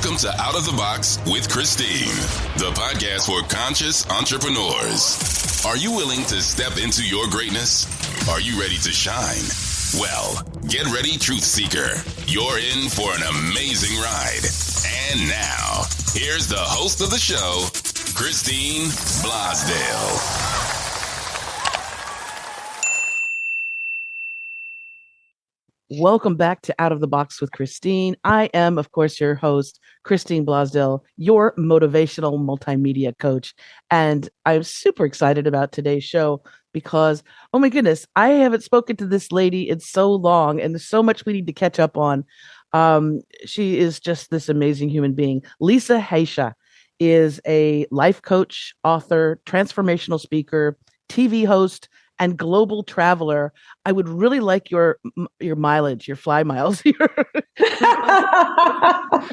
Welcome to Out of the Box with Christine, the podcast for conscious entrepreneurs. Are you willing to step into your greatness? Are you ready to shine? Well, get ready, Truth Seeker. You're in for an amazing ride. And now, here's the host of the show, Christine Blosdale. Welcome back to Out of the Box with Christine. I am, of course, your host, Christine Blosdale, your motivational multimedia coach. And I'm super excited about today's show because, oh my goodness, I haven't spoken to this lady in so long, and there's so much we need to catch up on. She is just this amazing human being. Lisa Haisha is a life coach, author, transformational speaker, TV host, and global traveler. I would really like your mileage, your fly miles here.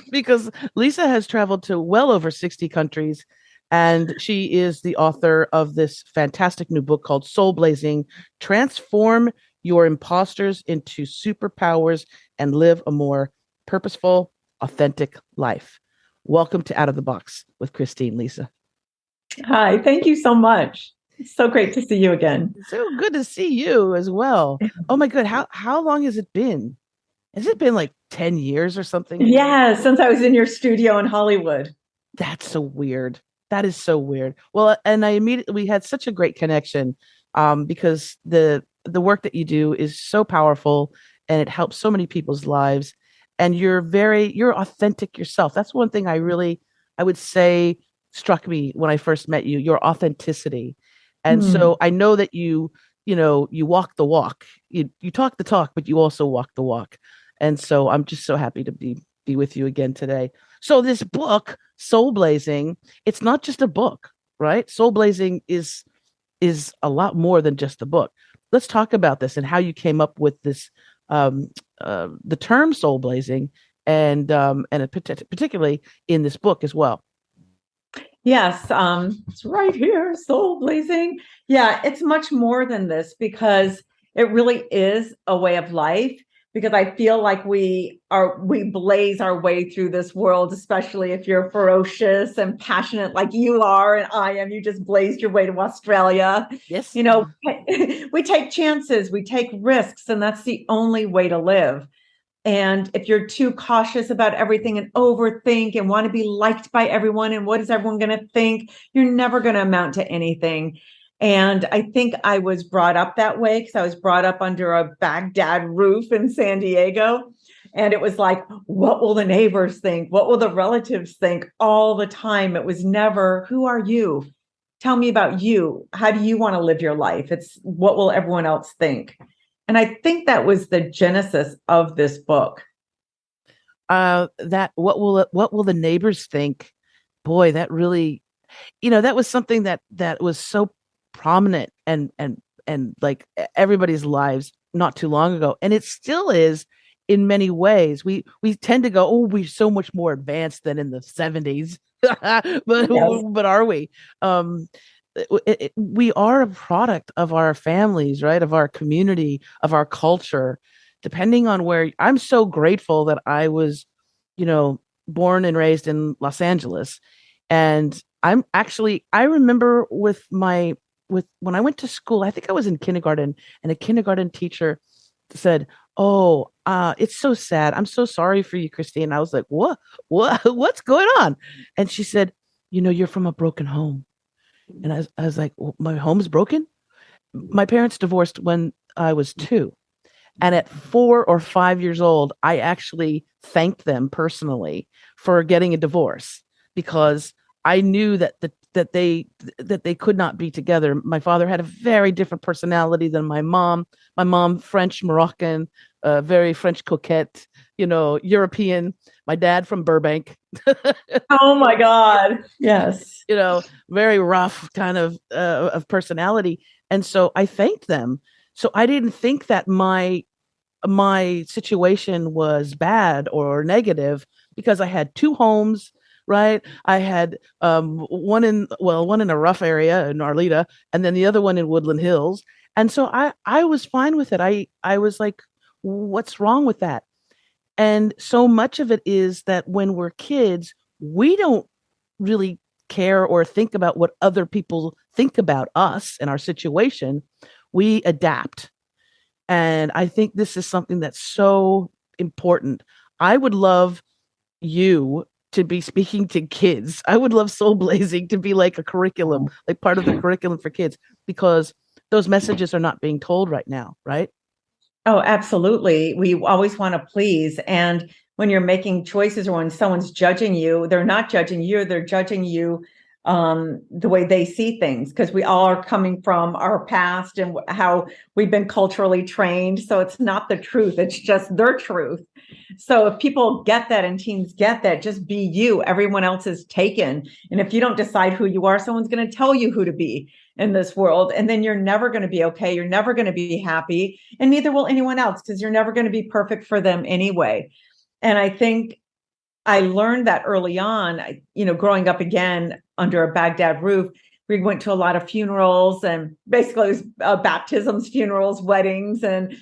Because Lisa has traveled to well over 60 countries, and she is the author of this fantastic new book called Soul Blazing: Transform Your Imposters into Superpowers and Live a More Purposeful, Authentic Life. Welcome to Out of the Box with Christine, Lisa. Hi, thank you so much. It's so great to see you again. So good to see you as well. Oh my God. How long has it been? Has it been like 10 years or something? Yeah, since I was in your studio in Hollywood. That's so weird. That is so weird. Well, and we had such a great connection because the work that you do is so powerful and it helps so many people's lives. And you're authentic yourself. That's one thing I would say struck me when I first met you, your authenticity. And so I know that you walk the walk. You talk the talk, but you also walk the walk. And so I'm just so happy to be with you again today. So this book, Soul Blazing, it's not just a book, right? Soul Blazing is a lot more than just a book. Let's talk about this and how you came up with this, the term soul blazing, and particularly in this book as well. Yes, it's right here, Soul Blazing. Yeah, it's much more than this because it really is a way of life. Because I feel like we blaze our way through this world, especially if you're ferocious and passionate like you are and I am. You just blazed your way to Australia. Yes. We take chances, we take risks, and that's the only way to live. And if you're too cautious about everything and overthink and want to be liked by everyone and what is everyone going to think, you're never going to amount to anything. And I think I was brought up that way because I was brought up under a Baghdad roof in San Diego. And it was like, what will the neighbors think? What will the relatives think? All the time. It was never, who are you? Tell me about you. How do you want to live your life? It's what will everyone else think? And I think that was the genesis of this book. That what will the neighbors think? Boy, that really, that was something that was so prominent and like everybody's lives not too long ago, and it still is in many ways. We tend to go, oh, we're so much more advanced than in the 70s, but yes. But are we? We are a product of our families, right? Of our community, of our culture, depending on where. I'm so grateful that I was, born and raised in Los Angeles. And I remember when I went to school, I think I was in kindergarten, and a kindergarten teacher said, oh, it's so sad. I'm so sorry for you, Christine. I was like, what's going on? And she said, you're from a broken home. And I was like, well, my home's broken? My parents divorced when I was 2. And at 4 or 5 years old, I actually thanked them personally for getting a divorce because I knew that they could not be together. My father had a very different personality than my mom. My mom, French, Moroccan, very French coquette, European. My dad from Burbank. Oh my God. Yes. Very rough kind of personality. And so I thanked them. So I didn't think that my situation was bad or negative because I had 2 homes, right? I had one in a rough area in Arleta, and then the other one in Woodland Hills. And so I was fine with it. I was like, what's wrong with that? And so much of it is that when we're kids, we don't really care or think about what other people think about us and our situation. We adapt. And I think this is something that's so important. I would love you to be speaking to kids. I would love Soul Blazing to be like a curriculum, like part of the curriculum for kids, because those messages are not being told right now, right? Oh, absolutely. We always want to please. And when you're making choices or when someone's judging you, they're not judging you, they're judging you the way they see things, because we all are coming from our past and how we've been culturally trained. So it's not the truth, it's just their truth. So if people get that and teens get that, just be you. Everyone else is taken. And if you don't decide who you are, someone's going to tell you who to be in this world. And then you're never going to be okay. You're never going to be happy. And neither will anyone else, because you're never going to be perfect for them anyway. And I think I learned that early on, growing up again under a Baghdad roof. We went to a lot of funerals, and basically it was baptisms, funerals, weddings, and,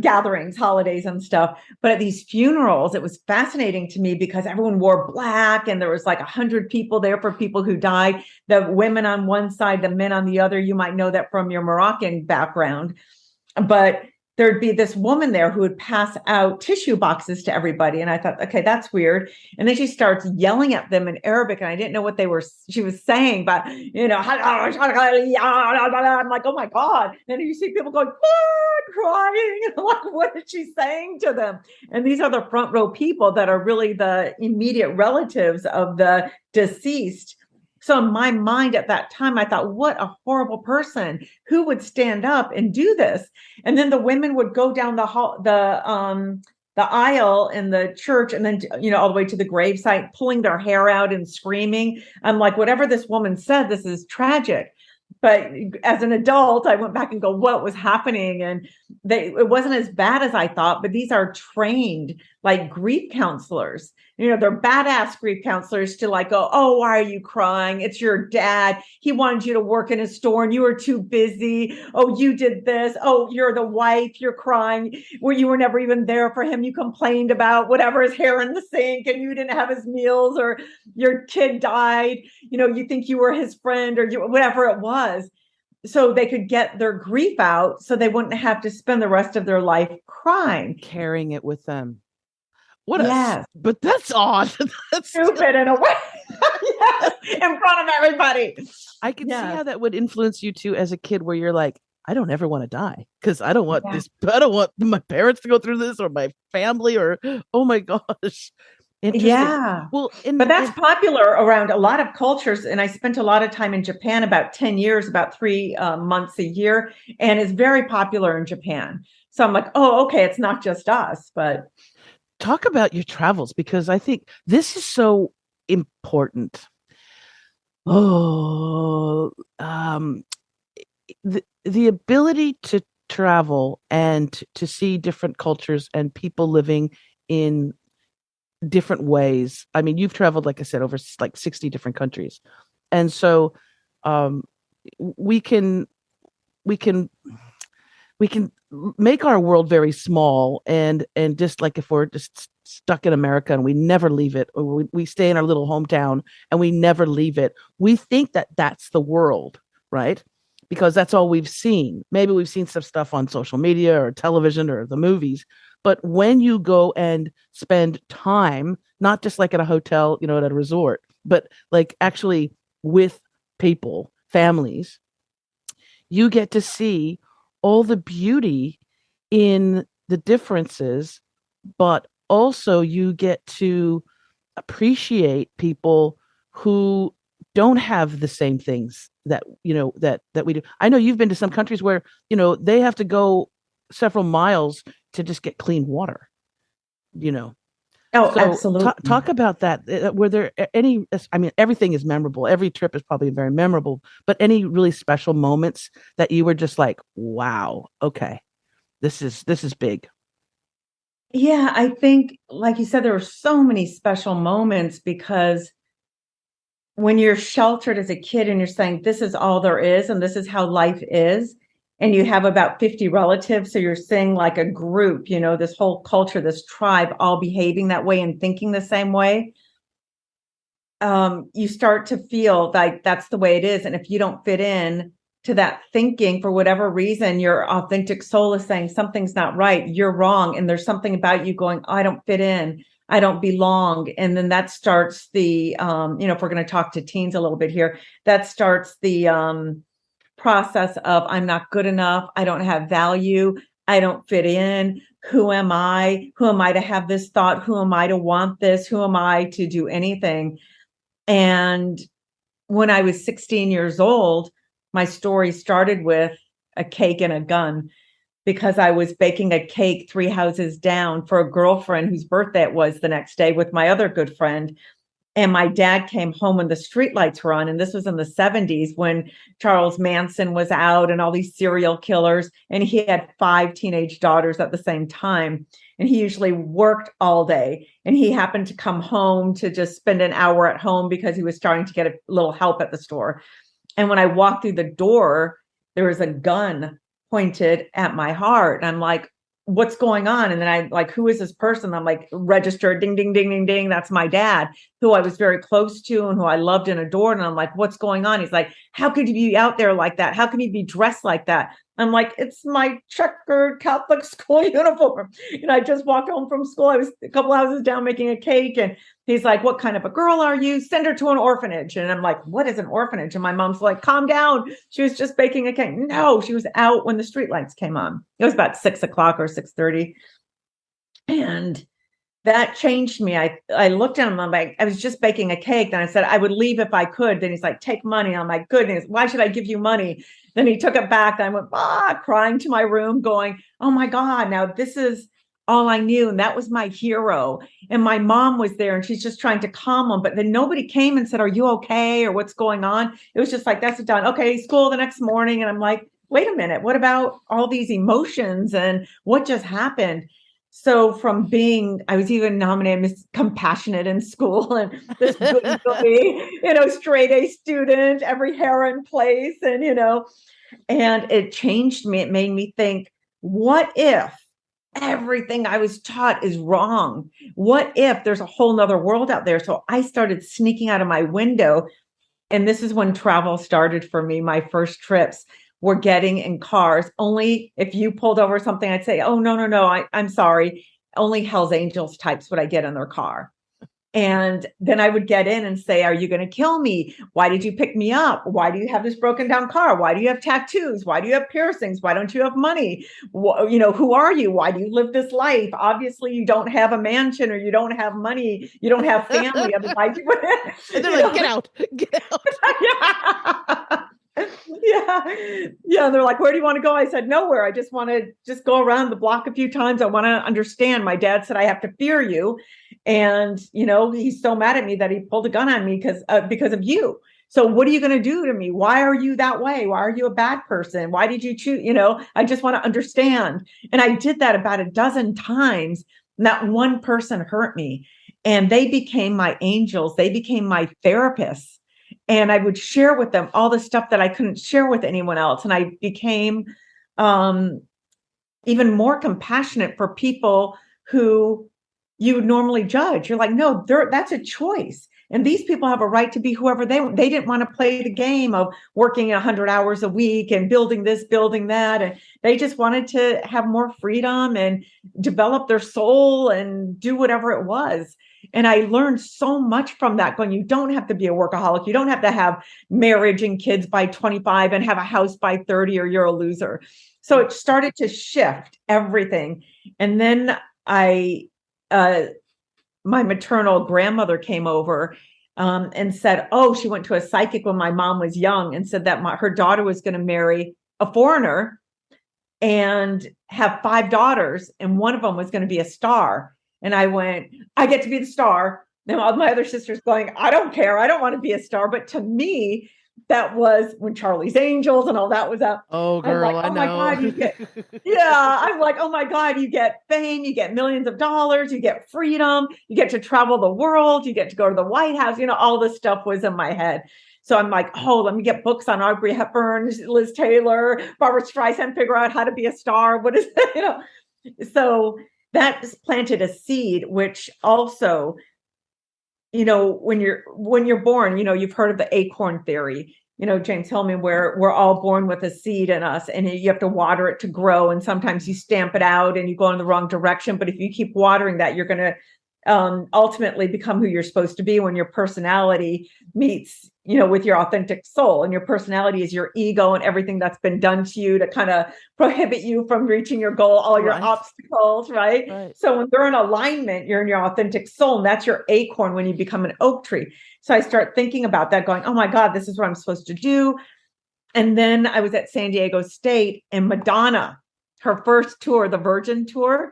gatherings, holidays and stuff. But at these funerals, it was fascinating to me because everyone wore black and there was like 100 people there for people who died. The women on one side, the men on the other. You might know that from your Moroccan background. But there'd be this woman there who would pass out tissue boxes to everybody. And I thought, okay, that's weird. And then she starts yelling at them in Arabic. And I didn't know what she was saying, but, I'm like, oh my God. And you see people going, crying. And I'm like, what is she saying to them? And these are the front row people that are really the immediate relatives of the deceased. So in my mind at that time, I thought, what a horrible person who would stand up and do this. And then the women would go down the aisle in the church and then, all the way to the gravesite, pulling their hair out and screaming. I'm like, whatever this woman said, this is tragic. But as an adult, I went back and go, what was happening? And it wasn't as bad as I thought, but these are trained like grief counselors. They're badass grief counselors to like go, oh, why are you crying? It's your dad. He wanted you to work in a store and you were too busy. Oh, you did this. Oh, you're the wife. You're crying. Well, you were never even there for him. You complained about whatever, his hair in the sink, and you didn't have his meals, or your kid died. You think you were his friend, or whatever it was. So they could get their grief out so they wouldn't have to spend the rest of their life crying. Carrying it with them. But that's odd. That's stupid in a way. Yes, in front of everybody. I can see how that would influence you too as a kid, where you're like, I don't ever want to die because I don't want this. I don't want my parents to go through this, or my family, or oh my gosh. Yeah. Well, but that's popular around a lot of cultures. And I spent a lot of time in Japan, about 10 years, about 3 months a year, and it's very popular in Japan. So I'm like, oh, okay, it's not just us, but. Talk about your travels, because I think this is so important. The ability to travel and to see different cultures and people living in different ways. I mean, you've traveled, like I said, over like 60 different countries. And so we can make our world very small, and just like if we're just stuck in America and we never leave it, or we stay in our little hometown and we never leave it, we think that that's the world, right? Because that's all we've seen. Maybe we've seen some stuff on social media or television or the movies, but when you go and spend time, not just like at a hotel, at a resort, but like actually with people, families, you get to see all the beauty in the differences, but also you get to appreciate people who don't have the same things that we do. I know you've been to some countries where they have to go several miles to just get clean water. Oh, so absolutely. Talk about that. Were there any? I mean, everything is memorable. Every trip is probably very memorable. But any really special moments that you were just like, "Wow, okay, this is big." Yeah, I think, like you said, there were so many special moments, because when you're sheltered as a kid and you're saying this is all there is and this is how life is, and you have about 50 relatives. So you're seeing like a group, this whole culture, this tribe, all behaving that way and thinking the same way. You start to feel like that's the way it is. And if you don't fit in to that thinking for whatever reason, your authentic soul is saying something's not right, you're wrong. And there's something about you going, I don't fit in, I don't belong. And then that starts the, if we're going to talk to teens a little bit here, that starts the process of I'm not good enough, I don't have value, I don't fit in. Who am I? Who am I to have this thought? Who am I to want this? Who am I to do anything? And when I was 16 years old, my story started with a cake and a gun, because I was baking a cake 3 houses down for a girlfriend whose birthday it was the next day with my other good friend. And my dad came home when the streetlights were on. And this was in the 70s when Charles Manson was out and all these serial killers. And he had 5 teenage daughters at the same time. And he usually worked all day. And he happened to come home to just spend an hour at home because he was starting to get a little help at the store. And when I walked through the door, there was a gun pointed at my heart. And I'm like, what's going on? And then I like, who is this person? I'm like, registered, ding, ding, ding, ding, ding. That's my dad, who I was very close to and who I loved and adored. And I'm like, what's going on? He's like, how could you be out there like that? How can you be dressed like that? I'm like, it's my checkered Catholic school uniform. And I just walked home from school. I was a couple houses down making a cake. And he's like, what kind of a girl are you? Send her to an orphanage. And I'm like, what is an orphanage? And my mom's like, calm down. She was just baking a cake. No, she was out when the streetlights came on. It was about 6 o'clock or 6:30. And that changed me. I looked at him. I'm like, I was just baking a cake. Then I said, I would leave if I could. Then he's like, take money. I'm like, goodness, why should I give you money? Then he took it back. Then I went, crying to my room going, oh my God, now this is all I knew. And that was my hero. And my mom was there and she's just trying to calm him. But then nobody came and said, are you okay? Or what's going on? It was just like, that's done. Okay, school the next morning. And I'm like, wait a minute, what about all these emotions and what just happened? So from being, I was even nominated Miss Compassionate in school and this goody, straight A student, every hair in place. And, and it changed me. It made me think, what if everything I was taught is wrong? What if there's a whole nother world out there? So I started sneaking out of my window. And this is when travel started for me. My first trips were getting in cars. Only if you pulled over something, I'd say, oh, no, I'm sorry. Only Hell's Angels types would I get in their car. And then I would get in and say, are you going to kill me? Why did you pick me up? Why do you have this broken down car? Why do you have tattoos? Why do you have piercings? Why don't you have money? Who are you? Why do you live this life? Obviously, you don't have a mansion or you don't have money. You don't have family. Otherwise, you would. And they're like, get out. Yeah. They're like, where do you want to go? I said, nowhere. I just want to go around the block a few times. I want to understand. My dad said, I have to fear you. And, he's so mad at me that he pulled a gun on me because of you. So what are you going to do to me? Why are you that way? Why are you a bad person? Why did you choose? I just want to understand. And I did that about a dozen times. And that one person hurt me and they became my angels. They became my therapists. And I would share with them all the stuff that I couldn't share with anyone else. And I became even more compassionate for people who you would normally judge. You're like, no, that's a choice. And these people have a right to be whoever they didn't want to play the game of working 100 hours a week and building this, building that. And they just wanted to have more freedom and develop their soul and do whatever it was. And I learned so much from that going, you don't have to be a workaholic. You don't have to have marriage and kids by 25 and have a house by 30 or you're a loser. So it started to shift everything. And then my maternal grandmother came over and said, she went to a psychic when my mom was young and said that her daughter was going to marry a foreigner and have 5 daughters. And one of them was going to be a star. And I went, I get to be the star. Then all my other sisters going, I don't care. I don't want to be a star. But to me, that was when Charlie's Angels and all that was up. Oh, girl, like, I know. My God, I'm like, oh my God, you get fame, you get millions of dollars, you get freedom, you get to travel the world, you get to go to the White House. All this stuff was in my head. So I'm like, oh, let me get books on Audrey Hepburn, Liz Taylor, Barbara Streisand, figure out how to be a star. What is that? So that planted a seed, which also, when you're born, you've heard of the acorn theory, James Hillman, where we're all born with a seed in us and you have to water it to grow. And sometimes you stamp it out and you go in the wrong direction. But if you keep watering that, you're going to ultimately become who you're supposed to be when your personality meets, with your authentic soul. And your personality is your ego and everything that's been done to you to kind of prohibit you from reaching your goal, all your obstacles, right? So when they're in alignment, you're in your authentic soul, and that's your acorn when you become an oak tree. So I start thinking about that, going, oh my God, this is what I'm supposed to do. And then I was at San Diego State, and Madonna, her first tour, the Virgin Tour,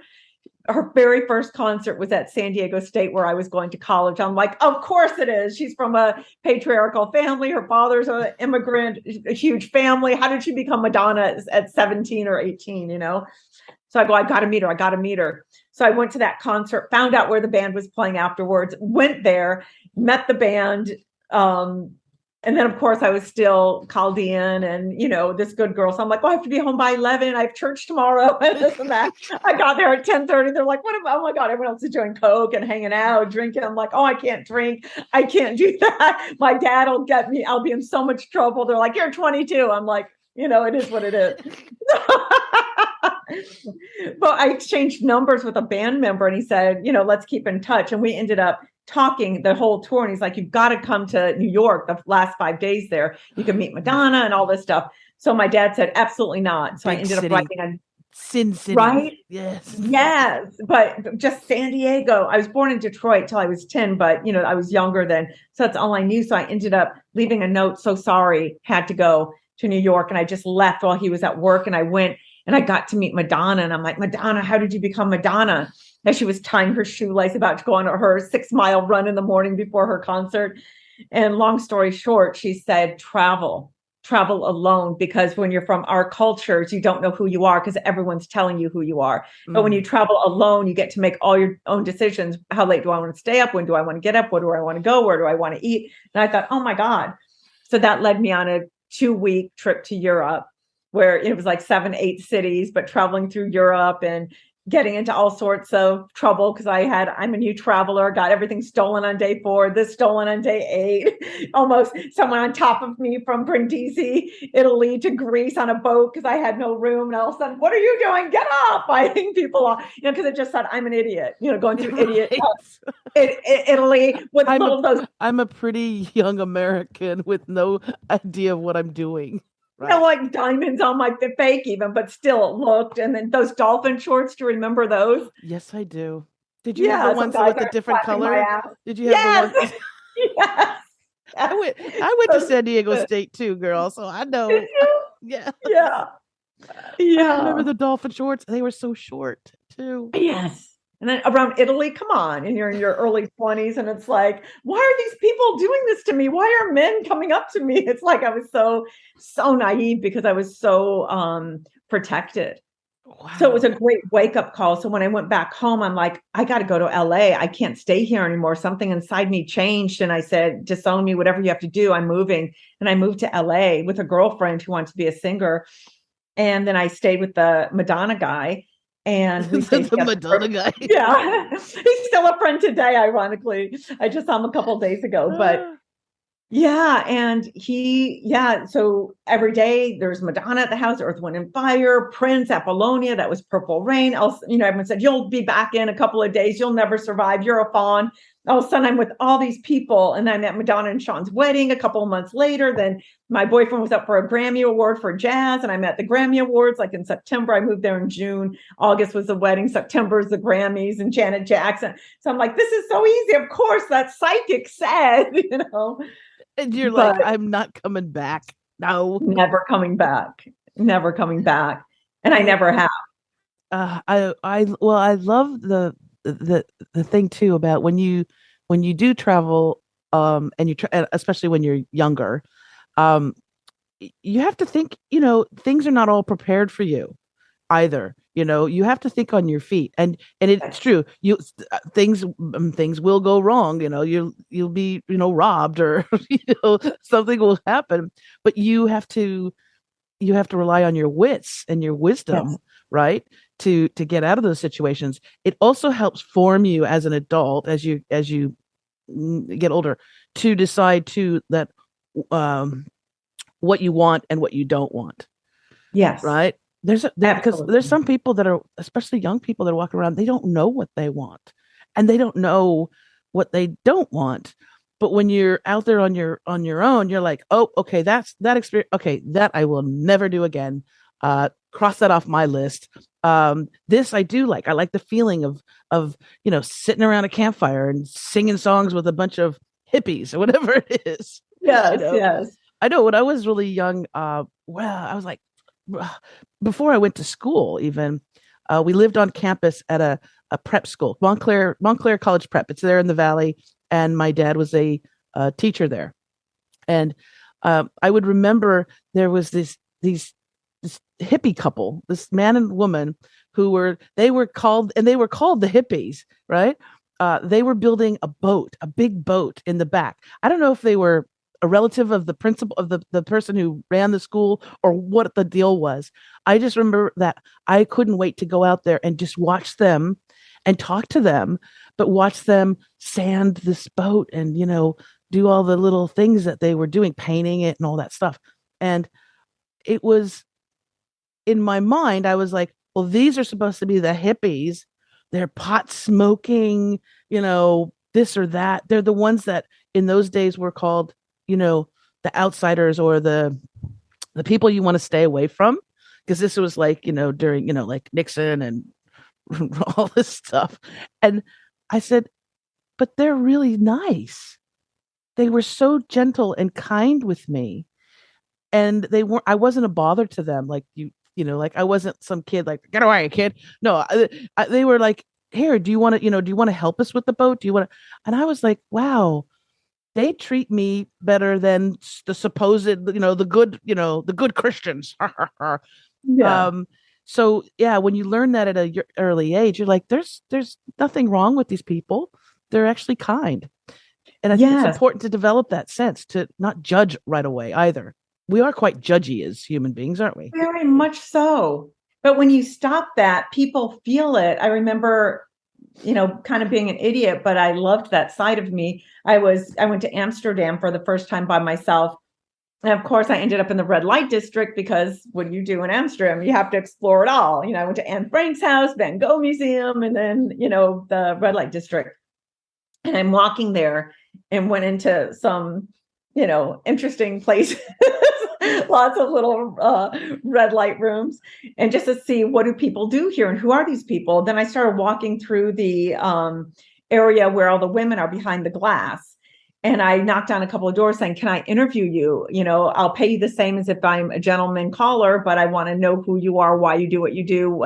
her very first concert was at San Diego State, where I was going to college. I'm like, of course it is. She's from a patriarchal family. Her father's an immigrant, a huge family. How did she become Madonna at 17 or 18, So I go, I got to meet her. I got to meet her. So I went to that concert, found out where the band was playing afterwards, went there, met the band. And then, of course, I was still Chaldean and, this good girl. So I'm like, I have to be home by 11. I have church tomorrow and this and that. I got there at 10:30. They're like, oh my God, everyone else is doing Coke and hanging out, drinking. I'm like, I can't drink. I can't do that. My dad will get me. I'll be in so much trouble. They're like, you're 22. I'm like, it is what it is. But I exchanged numbers with a band member and he said, let's keep in touch. And we ended up talking the whole tour. And he's like, you've got to come to New York the last 5 days there. You can meet Madonna and all this stuff. So my dad said, absolutely not. So I ended up writing a Sin City. Right? Yes. But just San Diego. I was born in Detroit till I was 10, but I was younger then. So that's all I knew. So I ended up leaving a note. So sorry, had to go to New York. And I just left while he was at work. And I went and I got to meet Madonna. And I'm like, Madonna, how did you become Madonna? As she was tying her shoelace, about to go on her 6-mile run in the morning before her concert. And long story short, she said, travel alone, because when you're from our cultures, you don't know who you are because everyone's telling you who you are. But when you travel alone, you get to make all your own decisions. How late do I want to stay up? When do I want to get up? Where do I want to go? Where do I want to eat? And I thought, oh my God. So that led me on a 2-week trip to Europe, where it was like 7-8 cities, but traveling through Europe and getting into all sorts of trouble because I'm a new traveler, got everything stolen on day 4, this stolen on day 8, almost someone on top of me from Brindisi, Italy to Greece on a boat because I had no room. And all of a sudden, what are you doing? Get off! Fighting people off, because it just said I'm an idiot, going through idiot Italy with I'm a pretty young American with no idea of what I'm doing. Right. Like diamonds on my fake even, but still it looked. And then those dolphin shorts, do you remember those? Yes, I do. Did you have the ones with the different color? Did you have the ones? Yes. I went to San Diego State too, girl. So I know. Yeah. I remember the dolphin shorts. They were so short too. Yes. And then around Italy, come on, and you're in your early 20s, and it's like, why are these people doing this to me? Why are men coming up to me? It's like I was so naive because I was so protected. Wow. So it was a great wake-up call. So when I went back home, I'm like, I got to go to LA. I can't stay here anymore. Something inside me changed. And I said, disown me, whatever you have to do. I'm moving. And I moved to LA with a girlfriend who wanted to be a singer. And then I stayed with the Madonna guy. And we the Madonna guy. Yeah. He's still a friend today, ironically. I just saw him a couple of days ago. But yeah, and so every day there's Madonna at the house, Earth, Wind and Fire, Prince, Apollonia, that was Purple Rain. Everyone said, you'll be back in a couple of days, you'll never survive, you're a fawn. All of a sudden I'm with all these people, and I'm at Madonna and Sean's wedding a couple of months later. Then my boyfriend was up for a Grammy Award for jazz, and I'm at the Grammy Awards like in September. I moved there in June. August was the wedding. September is the Grammys and Janet Jackson. So I'm like, this is so easy. Of course, that psychic said, And you're like, I'm not coming back. No. Never coming back. Never coming back. And I never have. I love the thing too about when you do travel, and especially when you're younger, you have to think, things are not all prepared for you either. You have to think on your feet, and it's true. Things will go wrong. You'll be robbed, or something will happen. But you have to rely on your wits and your wisdom, Yes. right? To get out of those situations. It also helps form you as an adult, as you get older, to decide too that um, what you want and what you don't want, Yes. right? Because there's Absolutely. some people that are, especially young people that are walking around, they don't know what they want, and they don't know what they don't want. But when you're out there on your own, you're like, oh, okay, that's that experience. Okay, that I will never do again. Cross that off my list. This I do like. I like the feeling of sitting around a campfire and singing songs with a bunch of hippies or whatever it is. You Yes. know, Yes. I know when I was really young, well, I was like, before I went to school, even, we lived on campus at a prep school, Montclair College Prep. It's there in the valley, and my dad was a teacher there. And I would remember there was this hippie couple, this man and woman, who they were called the hippies, right? They were building a big boat in the back. I don't know if they were a relative of the principal of the person who ran the school, or what the deal was. I just remember that I couldn't wait to go out there and just watch them and talk to them, but watch them sand this boat and do all the little things that they were doing, painting it and all that stuff. And it was, in my mind, I was like, well, these are supposed to be the hippies. They're pot smoking, this or that. They're the ones that in those days were called, the outsiders, or the people you want to stay away from. Because this was like, during, like Nixon and all this stuff. And I said, but they're really nice. They were so gentle and kind with me. And I wasn't a bother to them. Like like I wasn't some kid like, get away, kid. No, they were like, here, do you want to help us with the boat? Do you want to? And I was like, wow, they treat me better than the supposed, the good Christians. Yeah. um, so yeah, when you learn that at a early age, you're like, there's nothing wrong with these people. They're actually kind. And I think it's Yes. important to develop that sense, to not judge right away either. We are quite judgy as human beings, aren't we? Very much so. But when you stop that, people feel it. I remember, kind of being an idiot, but I loved that side of me. I went to Amsterdam for the first time by myself. And of course, I ended up in the red light district, because what do you do in Amsterdam? You have to explore it all. I went to Anne Frank's house, Van Gogh Museum, and then, the red light district. And I'm walking there and went into some, interesting places, lots of little red light rooms, and just to see, what do people do here and who are these people? Then I started walking through the area where all the women are behind the glass. And I knocked on a couple of doors saying, can I interview you? I'll pay you the same as if I'm a gentleman caller, but I want to know who you are, why you do what you do.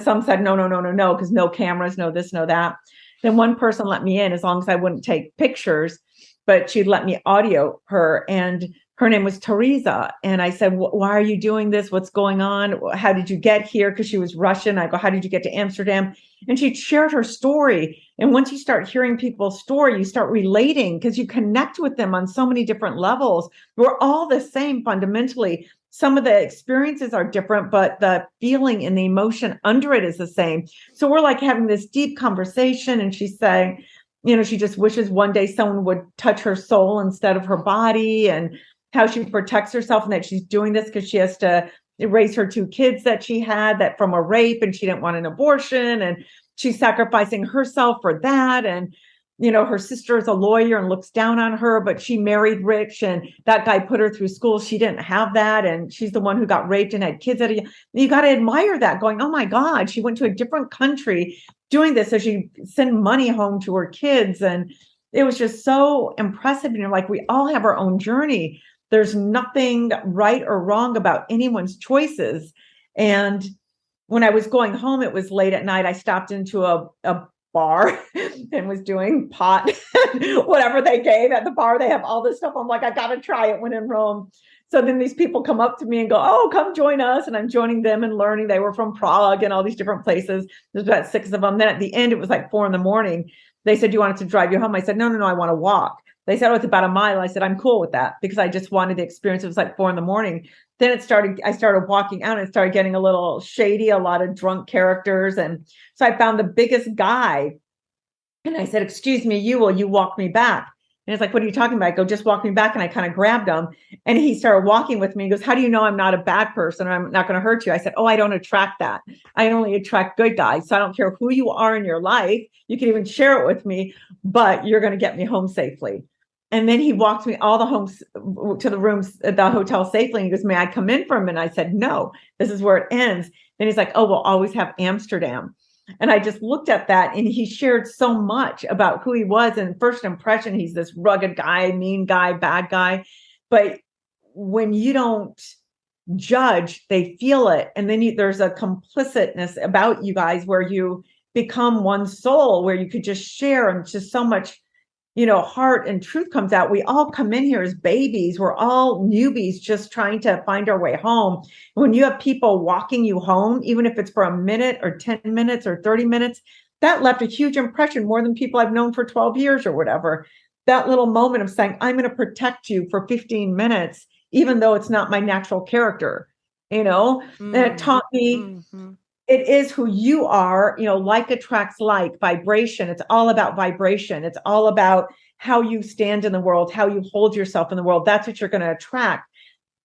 Some said, no, no, no, no, no, because no cameras, no this, no that. Then one person let me in, as long as I wouldn't take pictures, but she'd let me audio her. And her name was Teresa. And I said, why are you doing this? What's going on? How did you get here? Because she was Russian. I go, how did you get to Amsterdam? And she shared her story. And once you start hearing people's story, you start relating, because you connect with them on so many different levels. We're all the same fundamentally. Some of the experiences are different, but the feeling and the emotion under it is the same. So we're like having this deep conversation, and she's saying, she just wishes one day someone would touch her soul instead of her body, and how she protects herself, and that she's doing this because she has to raise her two kids that she had that from a rape, and she didn't want an abortion, and she's sacrificing herself for that. And her sister is a lawyer and looks down on her, but she married rich, and that guy put her through school. She didn't have that, and she's the one who got raped and had kids you got to admire that, going, oh my God, she went to a different country doing this so she send money home to her kids. And it was just so impressive. And you're like, we all have our own journey. There's nothing right or wrong about anyone's choices. And when I was going home, it was late at night. I stopped into a bar and was doing pot, whatever they gave at the bar. They have all this stuff. I'm like, I got to try it when in Rome. So then these people come up to me and go, oh, come join us. And I'm joining them and learning. They were from Prague and all these different places. There's about 6 of them. Then at the end, it was like 4 a.m. They said, you wanted to drive you home? I said, no, I want to walk. They said, oh, it's about a mile. I said, I'm cool with that because I just wanted the experience. It was like 4 a.m. Then I started walking out and it started getting a little shady, a lot of drunk characters. And so I found the biggest guy and I said, excuse me, will you walk me back? And it's like, what are you talking about? I go, just walk me back. And I kind of grabbed him and he started walking with me. He goes, how do you know I'm not a bad person? Or I'm not going to hurt you? I said, oh, I don't attract that. I only attract good guys. So I don't care who you are in your life. You can even share it with me, but you're going to get me home safely. And then he walked me all the homes to the rooms at the hotel safely. And he goes, may I come in for a minute? I said, no, this is where it ends. Then he's like, oh, we'll always have Amsterdam. And I just looked at that and he shared so much about who he was. And first impression, he's this rugged guy, mean guy, bad guy. But when you don't judge, they feel it. And then there's a complicitness about you guys where you become one soul, where you could just share and just so much, heart and truth comes out. We all come in here as babies. We're all newbies just trying to find our way home. When you have people walking you home, even if it's for a minute or 10 minutes or 30 minutes, that left a huge impression, more than people I've known for 12 years or whatever. That little moment of saying, I'm going to protect you for 15 minutes, even though it's not my natural character, and it taught me it is who you are, like attracts like, vibration. It's all about vibration. It's all about how you stand in the world, how you hold yourself in the world. That's what you're going to attract.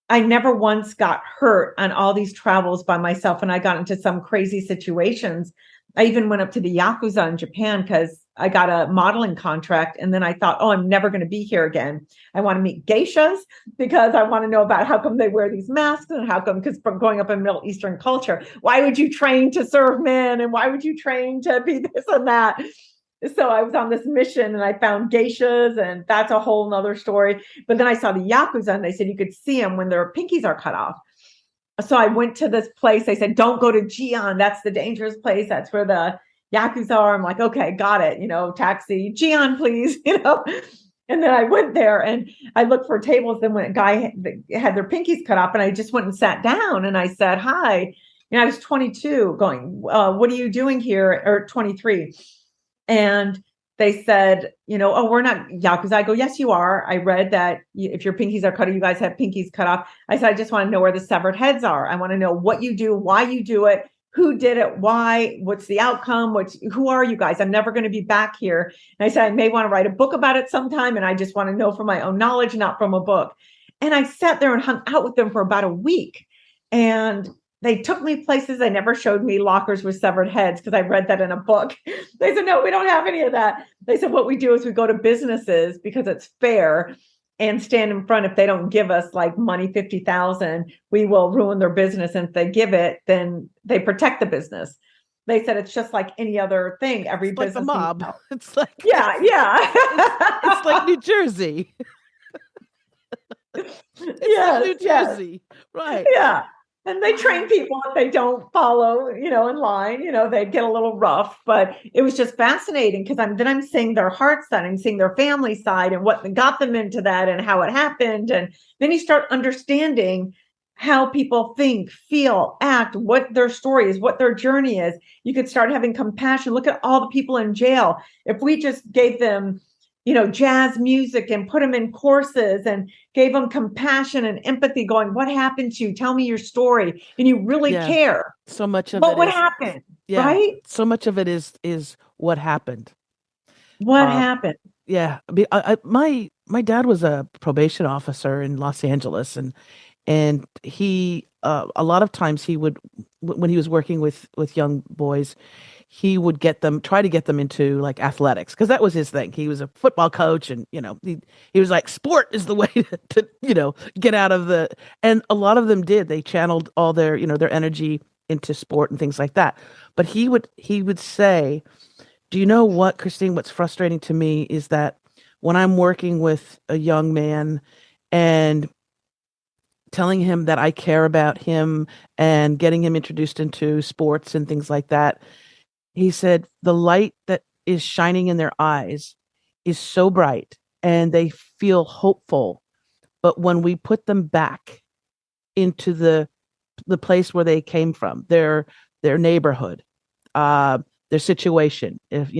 I never once got hurt on all these travels by myself. And I got into some crazy situations. I even went up to the Yakuza in Japan because I got a modeling contract. And then I thought, oh, I'm never going to be here again. I want to meet geishas because I want to know about how come they wear these masks and how come, because from growing up in Middle Eastern culture, why would you train to serve men? And why would you train to be this and that? So I was on this mission and I found geishas, and that's a whole nother story. But then I saw the Yakuza and they said you could see them when their pinkies are cut off. So I went to this place. They said, don't go to Gion. That's the dangerous place. That's where the Yakuza are. I'm like, okay, got it. Taxi, Gion, please. And then I went there and I looked for tables. Then when a guy had their pinkies cut off, and I just went and sat down and I said, hi. I was 22 going, what are you doing here? Or 23. And they said, oh, we're not Yakuza. I go, yes, you are. I read that if your pinkies are cut, you guys have pinkies cut off. I said, I just want to know where the severed heads are. I want to know what you do, why you do it, who did it, why, what's the outcome, who are you guys? I'm never going to be back here. And I said, I may want to write a book about it sometime. And I just want to know from my own knowledge, not from a book. And I sat there and hung out with them for about a week. And they took me places. They never showed me lockers with severed heads because I read that in a book. They said, no, we don't have any of that. They said, what we do is we go to businesses because it's fair and stand in front. If they don't give us like money, 50,000, we will ruin their business. And if they give it, then they protect the business. They said, it's just like any other thing. Every it's business. Like the mob. It's like, yeah. It's like New Jersey. Yeah. New Jersey. Right. Yeah. And they train people if they don't follow, in line, they get a little rough, but it was just fascinating because I'm seeing their heart side, I'm seeing their family side and what got them into that and how it happened. And then you start understanding how people think, feel, act, what their story is, what their journey is. You could start having compassion. Look at all the people in jail. If we just gave them jazz music and put them in courses and gave them compassion and empathy going, what happened to you? Tell me your story. And you really care. So much of it. But what happened? Yeah, right? So much of it is what happened. What happened? Yeah. My dad was a probation officer in Los Angeles, and he a lot of times he would, when he was working with young boys, he would try to get them into like athletics because that was his thing. He was a football coach, and he was like, sport is the way to get out of the. And a lot of them did. They channeled all their their energy into sport and things like that. But he would say, "Do you know what, Christine? What's frustrating to me is that when I'm working with a young man and telling him that I care about him and getting him introduced into sports and things like that." He said, the light that is shining in their eyes is so bright and they feel hopeful But when we put them back into the place where they came from, their neighborhood, their situation, if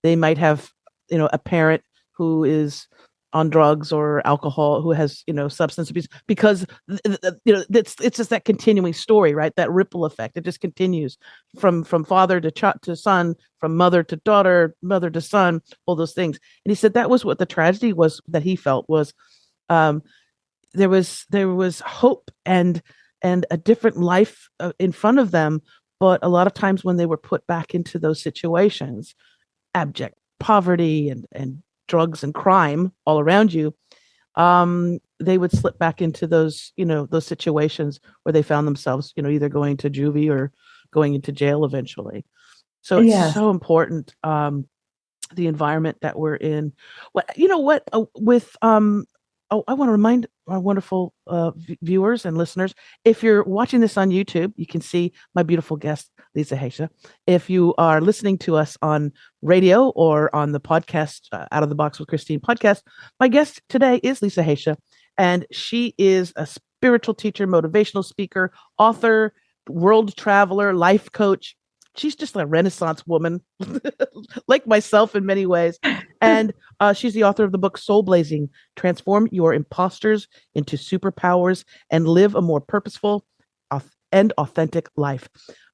they might have a parent who is on drugs or alcohol, who has substance abuse, because it's just that continuing story, right? That ripple effect. It just continues from father to son, from mother to daughter, mother to son, all those things. And he said that was what the tragedy was that he felt was, there was hope and a different life in front of them, but a lot of times when they were put back into those situations, abject poverty and drugs and crime all around you, they would slip back into those situations where they found themselves either going to juvie or going into jail eventually. So it's Yes. so important, the environment that we're in. With I want to remind our wonderful viewers and listeners, if you're watching this on YouTube, you can see my beautiful guest, Lisa Haisha. If you are listening to us on radio or on the podcast, Out of the Box with Christine podcast, my guest today is Lisa Haisha, and she is a spiritual teacher, motivational speaker, author, world traveler, life coach. She's just a Renaissance woman, like myself in many ways. And she's the author of the book Soul Blazing: Transform Your Imposters into Superpowers and Live a More Purposeful and Authentic Life.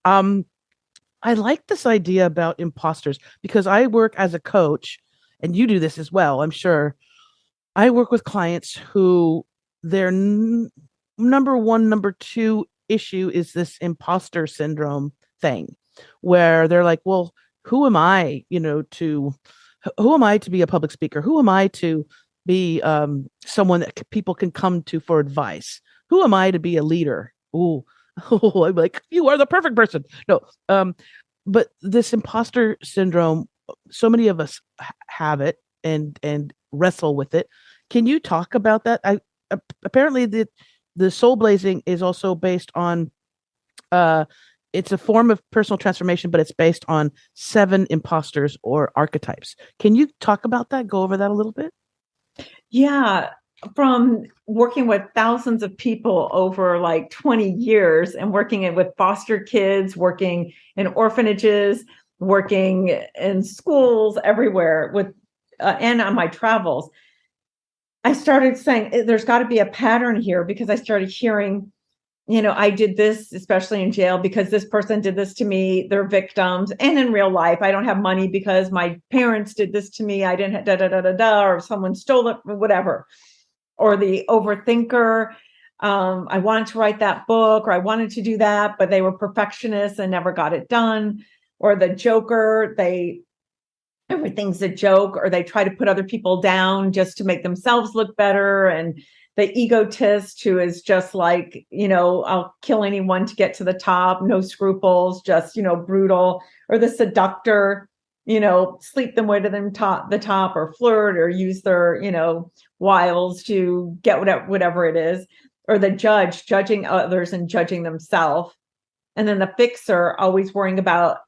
I like this idea about imposters because I work as a coach, and you do this as well, I'm sure. I work with clients who their number one, number two issue is this imposter syndrome thing, where they're like, well, who am I, who am I to be a public speaker? Who am I to be someone that people can come to for advice? Who am I to be a leader? Ooh, I'm like, you are the perfect person. No, but this imposter syndrome, so many of us have it and wrestle with it. Can you talk about that? Apparently the soul blazing is also based on it's a form of personal transformation, but it's based on 7 imposters or archetypes. Can you talk about that? Go over that a little bit? Yeah. From working with thousands of people over like 20 years and working with foster kids, working in orphanages, working in schools everywhere and on my travels, I started saying there's got to be a pattern here, because I started hearing, I did this, especially in jail, because this person did this to me. They're victims. And in real life, I don't have money because my parents did this to me. I didn't have or someone stole it, whatever. Or the overthinker. I wanted to write that book, or I wanted to do that, but they were perfectionists and never got it done. Or the joker, everything's a joke, or they try to put other people down just to make themselves look better. And the egotist, who is just like, I'll kill anyone to get to the top, no scruples, just, brutal. Or the seductor, sleep them way to the top, or flirt, or use their, wiles to get whatever it is. Or the judge, judging others and judging themselves. And then the fixer, always worrying about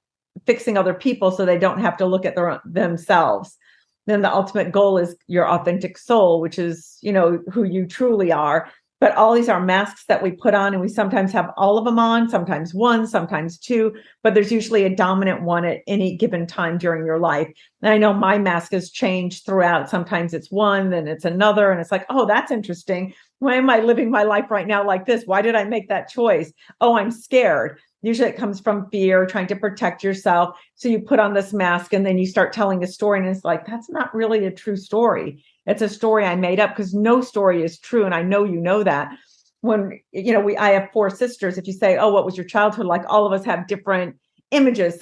fixing other people so they don't have to look at themselves. Then the ultimate goal is your authentic soul, which is, who you truly are. But all these are masks that we put on, and we sometimes have all of them on, sometimes one, sometimes two, but there's usually a dominant one at any given time during your life. And I know my mask has changed throughout. Sometimes it's one, then it's another. And it's like, oh, that's interesting. Why am I living my life right now like this? Why did I make that choice? Oh, I'm scared. Usually it comes from fear, trying to protect yourself. So you put on this mask, and then you start telling a story, and it's like, that's not really a true story. It's a story I made up, because no story is true. And I know you know that. When, I have 4 sisters. If you say, oh, what was your childhood like? All of us have different images.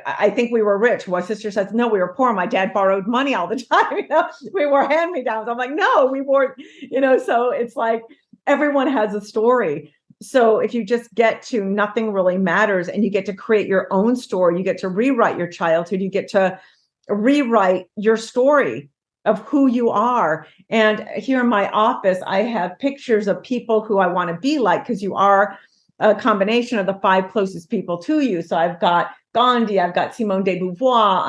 I think we were rich. One sister says, no, we were poor. My dad borrowed money all the time. We wore hand-me-downs. I'm like, no, we wore, so it's like everyone has a story. So if you just get to nothing really matters, and you get to create your own story, you get to rewrite your childhood, you get to rewrite your story of who you are. And here in my office, I have pictures of people who I want to be like, because you are a combination of the 5 closest people to you. So I've got Gandhi. I've got Simone de Beauvoir,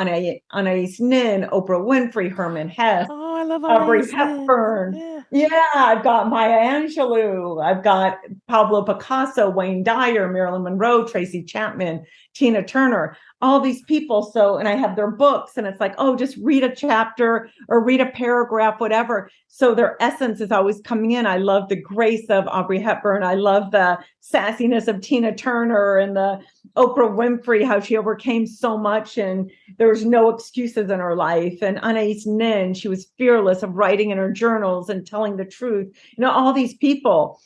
Anais Nin, Oprah Winfrey, Herman Hesse, Oh, I love Audrey Anais Nin. Hepburn. Yeah, I've got Maya Angelou. I've got Pablo Picasso, Wayne Dyer, Marilyn Monroe, Tracy Chapman, Tina Turner, all these people. So, and I have their books, and it's like, oh, just read a chapter or read a paragraph, whatever. So their essence is always coming in. I love the grace of Audrey Hepburn. I love the sassiness of Tina Turner and the Oprah Winfrey, how she overcame so much and there was no excuses in her life. And Anais Nin, she was fearless of writing in her journals and telling the truth. You know, all these people.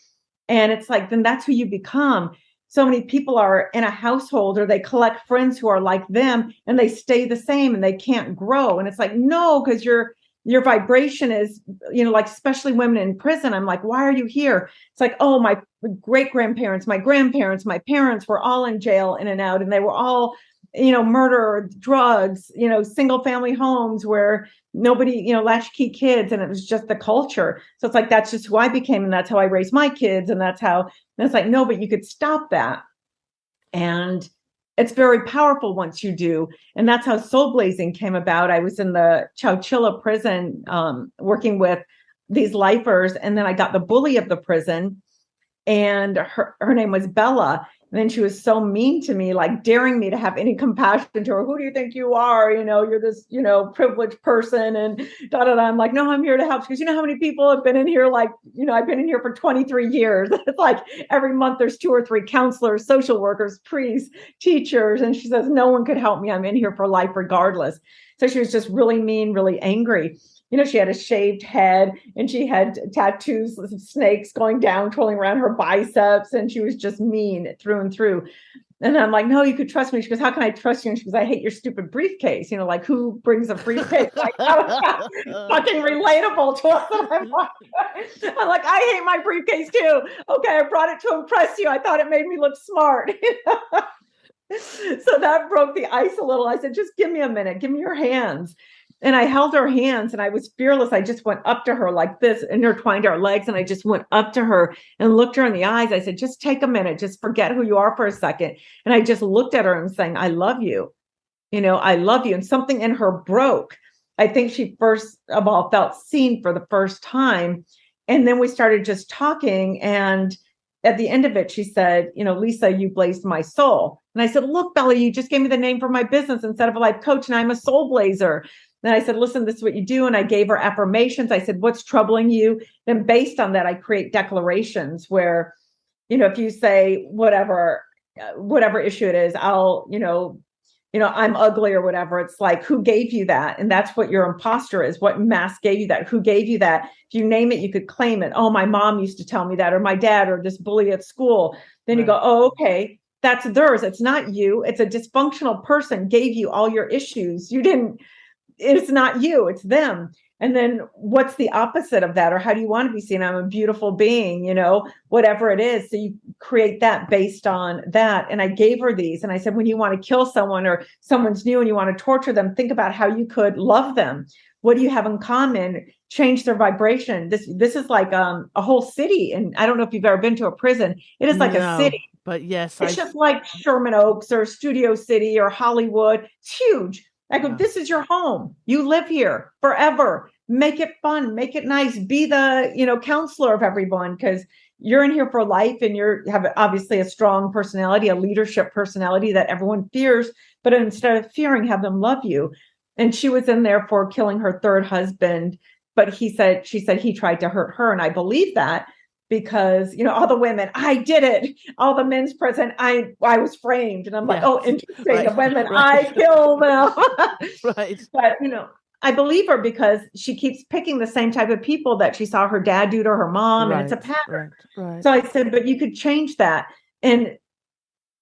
And it's like, then that's who you become. So many people are in a household or they collect friends who are like them and they stay the same and they can't grow. And it's like, no, because your vibration is, you know, like, especially women in prison. I'm like, why are you here? It's like, oh, my great grandparents, my grandparents, my parents were all in jail in and out, and they were all, you know, murder, drugs, you know, single family homes where nobody, you know, latchkey kids. And it was just the culture. So it's like, that's just who I became. And that's how I raised my kids. And that's how, and it's like, no, but you could stop that. And it's very powerful once you do. And that's how soul blazing came about. I was in the Chowchilla prison working with these lifers. And then I got the bully of the prison, and her name was Bella. And then she was so mean to me, like daring me to have any compassion to her. Who do you think you are? You know, you're this, you know, privileged person and da da da. I'm like, no, I'm here to help. Because you know how many people have been in here? Like, you know, I've been in here for 23 years. It's like every month there's 2 or 3 counselors, social workers, priests, teachers. And she says, no one could help me. I'm in here for life regardless. So she was just really mean, really angry. You know, she had a shaved head and she had tattoos of snakes going down, twirling around her biceps. And she was just mean through and through. And I'm like, no, you could trust me. She goes, how can I trust you? And she goes, I hate your stupid briefcase. You know, like, who brings a briefcase? Like, fucking relatable to us. I'm like, I hate my briefcase too. Okay, I brought it to impress you. I thought it made me look smart. So that broke the ice a little. I said, just give me a minute. Give me your hands. And I held her hands and I was fearless. I just went up to her like this, intertwined our legs. And I just went up to her and looked her in the eyes. I said, just take a minute, just forget who you are for a second. And I just looked at her and saying, I love you. You know, I love you. And something in her broke. I think she first of all felt seen for the first time. And then we started just talking. And at the end of it, she said, you know, Lisa, you blazed my soul. And I said, look, Bella, you just gave me the name for my business instead of a life coach. And I'm a soul blazer. Then I said, listen, this is what you do. And I gave her affirmations. I said, what's troubling you? Then based on that, I create declarations where, you know, if you say whatever issue it is, I'll, you know, I'm ugly or whatever. It's like, who gave you that? And that's what your imposter is. What mask gave you that? Who gave you that? If you name it, you could claim it. Oh, my mom used to tell me that, or my dad, or this bully at school. Then you go, oh, okay, that's theirs. It's not you. It's a dysfunctional person gave you all your issues. It's not you, it's them. And then what's the opposite of that? Or how do you want to be seen? I'm a beautiful being, you know, whatever it is. So you create that based on that. And I gave her these. And I said, when you want to kill someone or someone's new and you want to torture them, think about how you could love them. What do you have in common? Change their vibration. This is like a whole city. And I don't know if you've ever been to a prison. It is like a city. But yes, it's just like Sherman Oaks or Studio City or Hollywood. It's huge. I go, this is your home. You live here forever. Make it fun. Make it nice. Be the, you know, counselor of everyone, because you're in here for life and have obviously a strong personality, a leadership personality that everyone fears. But instead of fearing, have them love you. And she was in there for killing her 3rd husband. But she said he tried to hurt her. And I believe that. Because, you know, all the women, I did it. All the men's present, I was framed. And I'm like, oh, interesting. Right. The women, right. I killed them. Right. But, you know, I believe her because she keeps picking the same type of people that she saw her dad do to her mom. Right. And it's a pattern. Right. So I said, but you could change that. And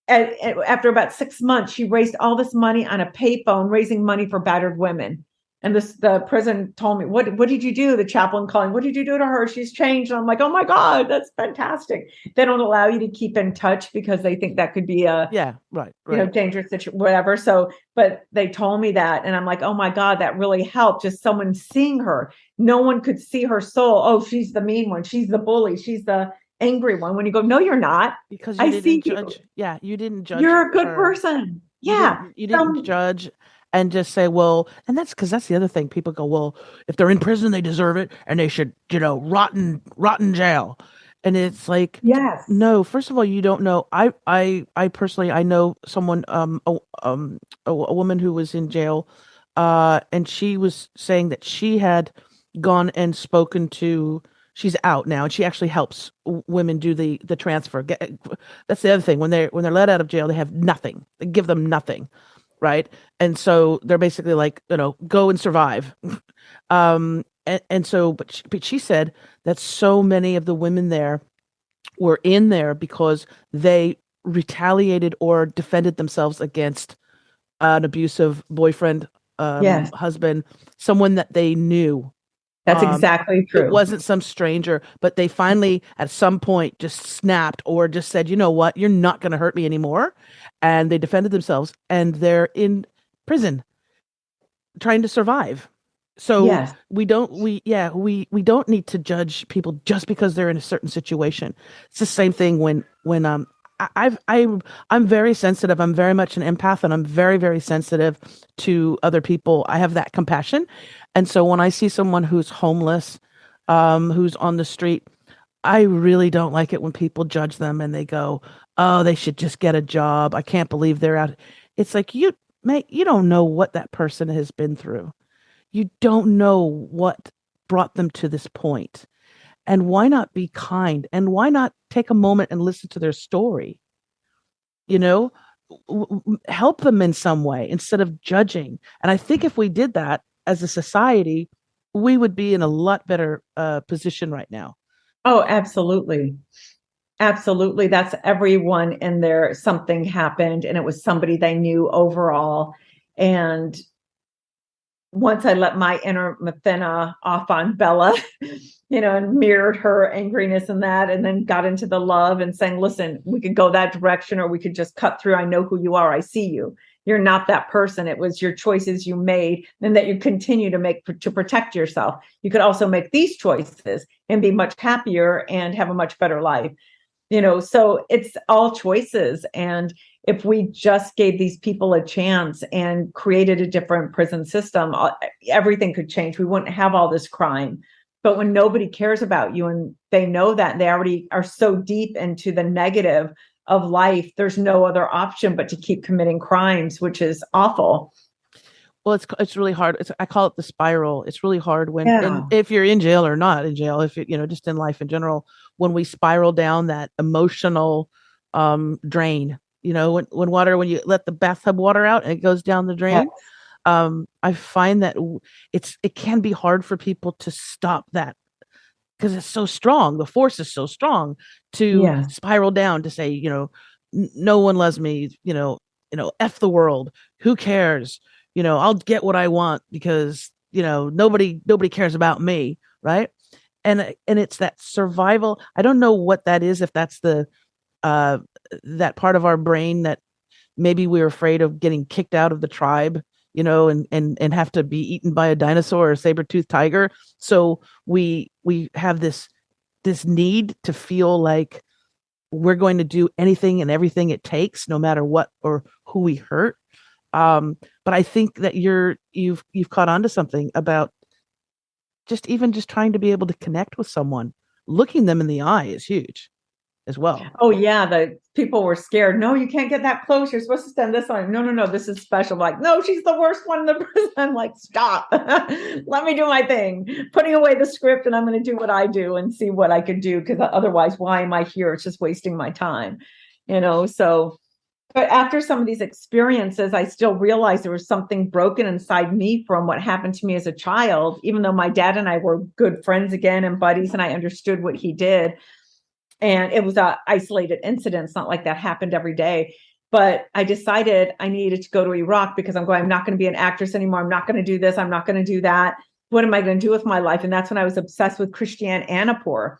after about 6 months, she raised all this money on a payphone, raising money for battered women. And the prison told me, what did you do? The chaplain calling, what did you do to her? She's changed. And I'm like, oh my God, that's fantastic. They don't allow you to keep in touch because they think that could be a you know, dangerous situation, whatever. So, but they told me that. And I'm like, oh my God, that really helped. Just someone seeing her. No one could see her soul. Oh, she's the mean one. She's the bully. She's the angry one. When you go, no, you're not. Because you didn't judge. Yeah, you didn't judge. You're a good person. Yeah. You didn't judge and just say, well, and that's because that's the other thing. People go, well, if they're in prison, they deserve it and they should, rot in jail. And it's like, Yes. no, first of all, you don't know. I personally, I know someone, a woman who was in jail, and she was saying that she had gone and spoken to, she's out now, and she actually helps women do the transfer. That's the other thing. When they're let out of jail, they have nothing. They give them nothing, right? And so they're basically like, go and survive. And so, but she said that so many of the women there were in there because they retaliated or defended themselves against an abusive boyfriend, Yes. husband, someone that they knew. That's exactly It true. wasn't some stranger, but they finally at some point just snapped or just said, you know what, you're not going to hurt me anymore. And they defended themselves and they're in prison trying to survive. So Yes. we don't need to judge people just because they're in a certain situation. It's the same thing when I'm very sensitive. I'm very much an empath and I'm very, very sensitive to other people. I have that compassion. And so when I see someone who's homeless, who's on the street, I really don't like it when people judge them and they go, oh, they should just get a job. I can't believe they're out. It's like, mate, you don't know what that person has been through. You don't know what brought them to this point. And why not be kind? And why not take a moment and listen to their story? You know, help them in some way instead of judging. And I think if we did that as a society, we would be in a lot better position right now. Oh, absolutely. Absolutely. That's everyone in there. Something happened and it was somebody they knew overall. And once I let my inner Mathena off on Bella, and mirrored her angriness and that, and then got into the love and saying, listen, we could go that direction or we could just cut through. I know who you are. I see you. You're not that person. It was your choices you made and that you continue to make to protect yourself. You could also make these choices and be much happier and have a much better life. So it's all choices. And if we just gave these people a chance and created a different prison system, everything could change. We wouldn't have all this crime. But when nobody cares about you and they know that and they already are so deep into the negative of life, there's no other option but to keep committing crimes, which is awful. Well, it's really hard. I call it the spiral. It's really hard and if you're in jail or not in jail, if just in life in general, when we spiral down that emotional drain, when you let the bathtub water out and it goes down the drain. Yes. I find that it can be hard for people to stop that because it's so strong. The force is so strong to spiral down to say, no one loves me, F the world. Who cares? I'll get what I want because, nobody cares about me. Right. And it's that survival. I don't know what that is. If that's that part of our brain that maybe we're afraid of getting kicked out of the tribe, and have to be eaten by a dinosaur or a saber-toothed tiger. So we have this need to feel like we're going to do anything and everything it takes, no matter what or who we hurt. But I think that you've caught on to something about just trying to be able to connect with someone. Looking them in the eye is huge as well. Oh yeah, the people were scared. No, you can't get that close. You're supposed to stand this way. No, this is special. I'm like, no, she's the worst one in the prison. I'm like, stop. Let me do my thing. Putting away the script and I'm going to do what I do and see what I could do because otherwise, why am I here? It's just wasting my time. So but after some of these experiences, I still realized there was something broken inside me from what happened to me as a child, even though my dad and I were good friends again and buddies, and I understood what he did. And it was an isolated incident. It's not like that happened every day. But I decided I needed to go to Iraq because I'm not going to be an actress anymore. I'm not going to do this. I'm not going to do that. What am I going to do with my life? And that's when I was obsessed with Christiane Amanpour.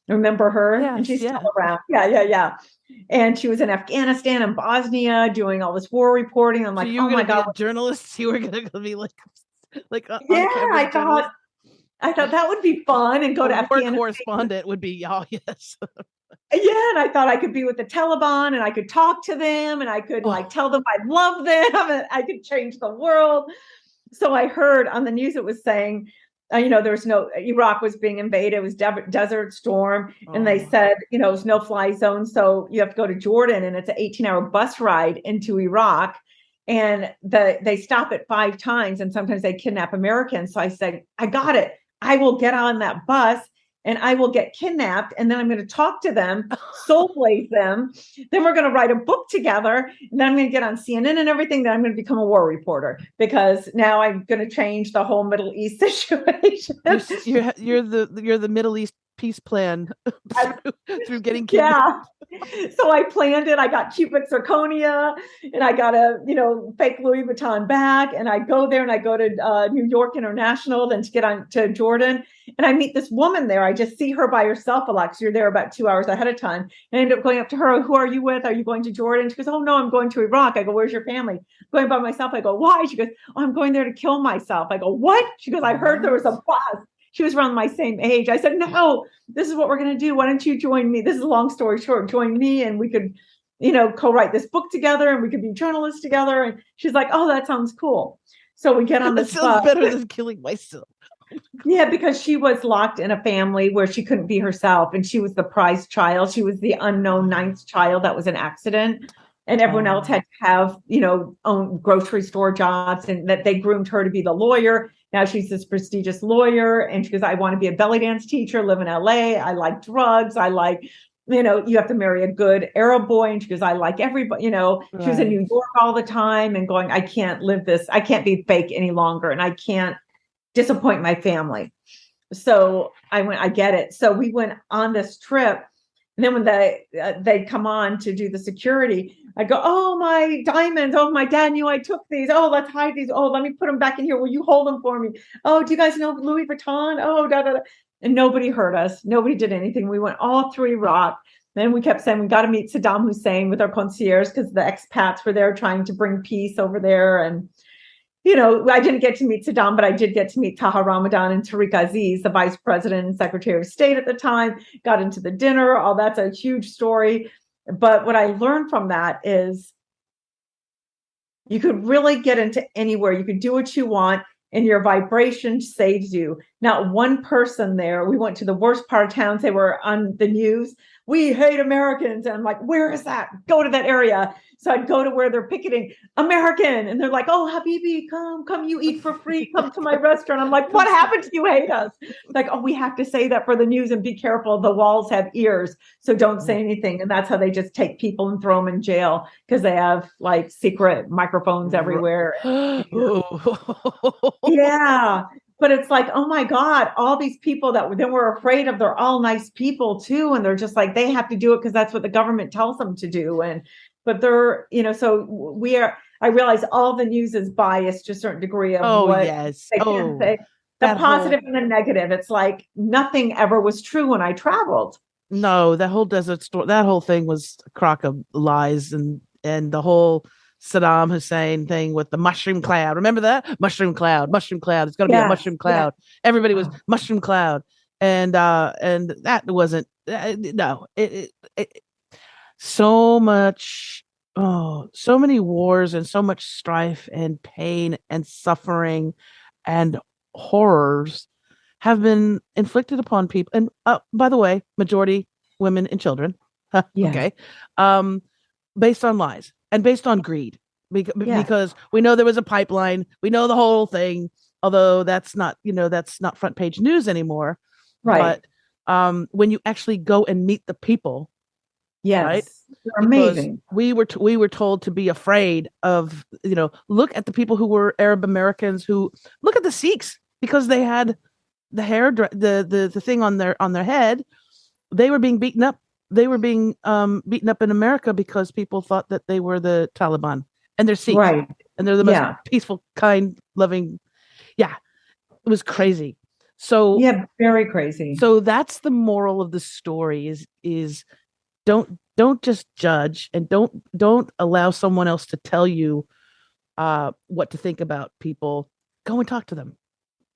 Remember her? Yes, and she's still around. Yeah. And she was in Afghanistan and Bosnia doing all this war reporting. I'm like, so oh my God, journalists. You were going to be like I thought that would be fun and go to Afghanistan. Afghanistan. Correspondent would be, oh yes. Yeah, and I thought I could be with the Taliban and I could talk to them and I could like tell them I love them and I could change the world. So I heard on the news it was saying, there was Iraq was being invaded. It was Desert Storm. And they said, it was no fly zone. So you have to go to Jordan and it's an 18-hour bus ride into Iraq. And they stop it 5 times and sometimes they kidnap Americans. So I said, I got it. I will get on that bus and I will get kidnapped. And then I'm going to talk to them, soul blade them. Then we're going to write a book together. And then I'm going to get on CNN and everything. Then I'm going to become a war reporter because now I'm going to change the whole Middle East situation. You're the Middle East peace plan through getting kidnapped. Yeah. So I planned it. I got cubic zirconia and I got a, fake Louis Vuitton bag. And I go there and I go to New York International, then to get on to Jordan. And I meet this woman there. I just see her by herself a lot because you're there about 2 hours ahead of time. And I end up going up to her. Who are you with? Are you going to Jordan? She goes, oh, no, I'm going to Iraq. I go, where's your family? I'm going by myself. I go, why? She goes, oh, I'm going there to kill myself. I go, what? She goes, I heard there was a bus. She was around my same age. I said, no, this is what we're going to do. Why don't you join me? This is a long story short. Join me and we could, co-write this book together and we could be journalists together. And she's like, oh, that sounds cool. So we get on this bus. Sounds better than killing myself. Yeah, because she was locked in a family where she couldn't be herself. And she was the prized child. She was the unknown 9th child that was an accident. And everyone else had to have, own grocery store jobs and that they groomed her to be the lawyer. Now she's this prestigious lawyer. And she goes, I want to be a belly dance teacher, live in LA. I like drugs. I like, you have to marry a good Arab boy. And she goes, I like everybody, she was in New York all the time and going, I can't live this. I can't be fake any longer. And I can't disappoint my family. So I went, I get it. So we went on this trip. And then when they come on to do the security, I go, oh, my diamonds. Oh, my dad knew I took these. Oh, let's hide these. Oh, let me put them back in here. Will you hold them for me? Oh, do you guys know Louis Vuitton? Oh, da, da, da. And nobody heard us. Nobody did anything. We went all through Iraq. Then we kept saying, we got to meet Saddam Hussein with our concierge because the expats were there trying to bring peace over there. And, I didn't get to meet Saddam, but I did get to meet Taha Ramadan and Tariq Aziz, the vice president and secretary of state at the time, got into the dinner. All that's a huge story. But what I learned from that is you could really get into anywhere. You could do what you want and your vibration saves you. Not one person there. We went to the worst part of towns. They were on the news. We hate Americans. And I'm like, where is that? Go to that area. So I'd go to where they're picketing American. And they're like, oh, Habibi, come, you eat for free. Come to my restaurant. I'm like, what happened to you hate us? Like, oh, we have to say that for the news and be careful. The walls have ears. So don't say anything. And that's how they just take people and throw them in jail because they have like secret microphones everywhere. Yeah. But it's like, oh my God, all these people that then we're afraid of, they're all nice people too. And they're just like, they have to do it because that's what the government tells them to do. But they're, so I realize all the news is biased to a certain degree of what yes. they can say. The positive and the negative. It's like nothing ever was true when I traveled. No, that whole desert storm, that whole thing was a crock of lies and the whole Saddam Hussein thing with the mushroom cloud. Remember that? Mushroom cloud. It's going to be a mushroom cloud. Yeah. Everybody was mushroom cloud. And that wasn't, no, so many wars and so much strife and pain and suffering and horrors have been inflicted upon people. And by the way, majority women and children. Okay. Based on lies. And based on greed, because we know there was a pipeline, we know the whole thing, although that's not front page news anymore. Right. But when you actually go and meet the people, right? They're amazing. We were told to be afraid of, look at the people who were Arab Americans look at the Sikhs because they had the hair, the thing on their head. They were being beaten up. They were being beaten up in America because people thought that they were the Taliban and they're Sikhs. Right. And they're the most peaceful, kind, loving. Yeah. It was crazy. So very crazy. So that's the moral of the story is don't just judge and don't allow someone else to tell you what to think about people. Go and talk to them.